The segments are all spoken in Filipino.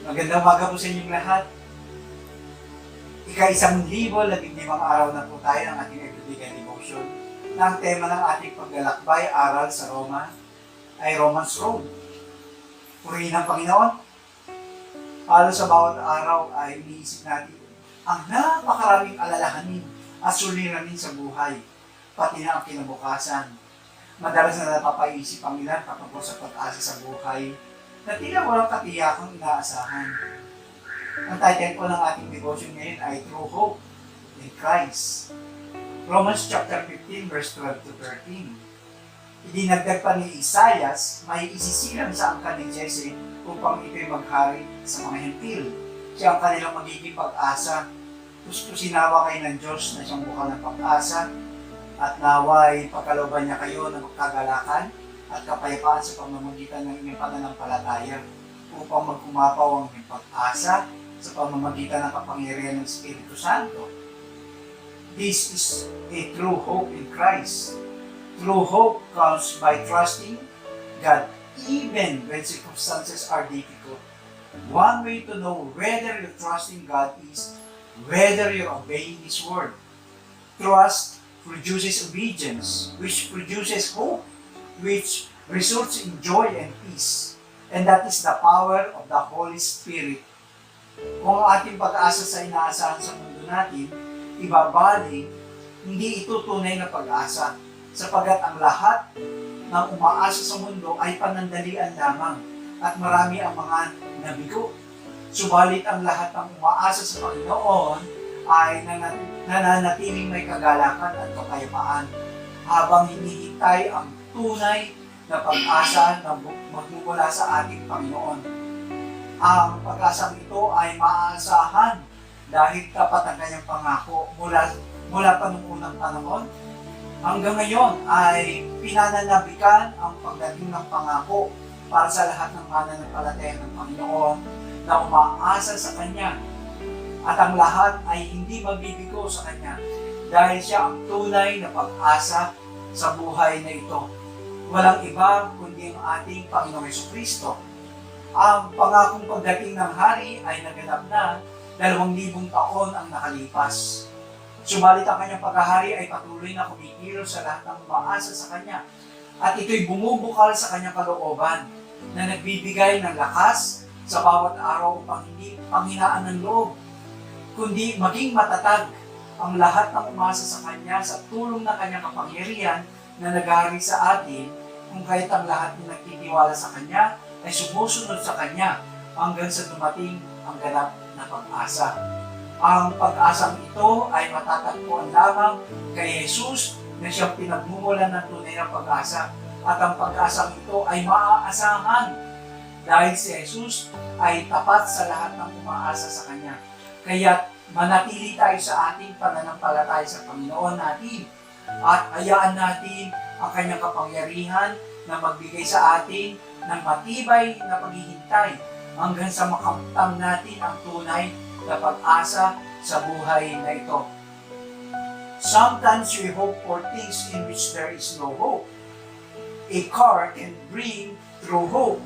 Magandang umaga po sa inyong lahat. Ika-1,015 araw na po tayo ng ating everyday devotion na ang tema ng ating paglalakbay aral sa Roma ay Romans Road. Purihin ang Panginoon. Halos sa bawat araw ay iniisip natin ang napakaraming alalahanin at suliranin sa buhay, pati na ang kinabukasan. Madalas na napapaisip ang ilan patungkol sa pag-asa sa buhay na tila walang katiyakang inaasahan. Ang title po ng ating devotion ngayon ay True Hope in Christ. Romans chapter 15 verse 12 to 13. Idinagdag pa ni Isaias, may isisilang sa angkan ni Jesse upang ito'y maghari sa mga hentil. Siya ang kanilang magiging pag-asa. Gusto sinawa kayo ng Diyos na siyang bukal ng pag-asa at naway pagkalooban niya kayo ng magkagalakan at kapayapaan sa pamamagitan ng inyong pananampalataya upang magkumapaw ang inyong pag-asa sa pamamagitan ng kapangyarihan ng Espiritu Santo. This is a true hope in Christ. True hope comes by trusting God even when circumstances are difficult. One way to know whether you trust in God is whether you're obeying His Word. Trust produces obedience, which produces hope, which results in joy and peace. And that is the power of the Holy Spirit. Kung ang ating pag-asa sa inaasahan sa mundo natin, ibabaling, hindi ito tunay na pag-asa, sapagat ang lahat ng umaasa sa mundo ay panandalian lamang at marami ang mga nabigo. Subalit ang lahat ng umaasa sa Panginoon ay nananatiling may kagalakan at kapayapaan habang hinihintay ang tunay na pag-asa na magmumula sa ating Panginoon. Ang pag-asang ito ay maaasahan dahil tapat ang kanyang pangako mula pa noong unang panahon. Hanggang ngayon ay pinananabikan ang pagdating ng pangako para sa lahat ng mananampalataya ng Panginoon na umaasa sa Kanya. At ang lahat ay hindi magbibigo sa Kanya dahil siya ang tunay na pag-asa sa buhay na ito. Walang iba kundi ang ating Panginoong Jesucristo. Ang pangakong pagdating ng hari ay naganap na 2,000 taon ang nakalipas. Subalit ang kanyang paghahari ay patuloy na kumikilos sa lahat ng umaasa sa kanya. At ito'y bumubukal sa kanyang kalooban na nagbibigay ng lakas sa bawat araw upang hindi panghinaan ng loob, kundi maging matatag ang lahat ng umasa sa kanya sa tulong ng kanyang kapangyarihan na naghahari sa atin, kung kahit ang lahat ng nagtitiwala sa kanya ay sumusunod sa kanya hanggang sa dumating ang ganap na pag-asa. Ang pag-asang ito ay matatagpuan lamang kay Jesus na siyang pinagmumulan ng tunay na pag-asa, at ang pag-asang ito ay maaasahan dahil si Jesus ay tapat sa lahat ng umaasa sa Kanya. Kaya manatili tayo sa ating pananampalataya sa Panginoon natin at hayaan natin ang Kanyang kapangyarihan na magbigay sa atin ng matibay na paghihintay hanggang sa makamtang natin ang tunay na pag-asa sa buhay na ito. Sometimes we hope for things in which there is no hope. A car can bring true hope.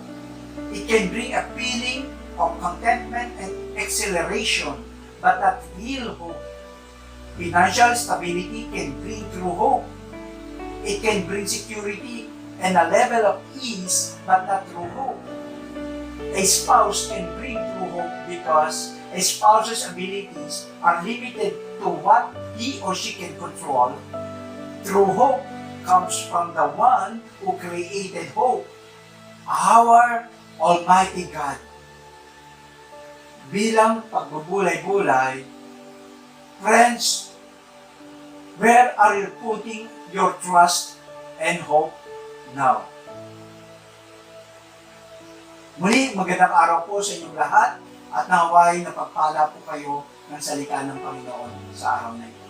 It can bring a feeling of contentment and exhilaration, but not real hope. Financial stability can bring true hope. It can bring security and a level of ease, but not true hope. A spouse can bring true hope because a spouse's abilities are limited to what he or she can control. True hope comes from the one who created hope, our Almighty God. Bilang pagbubulay-bulay, friends, where are you putting your trust and hope now? Muli, magandang araw po sa inyong lahat at naway napagpala po kayo ng salita ng Panginoon sa araw na ito.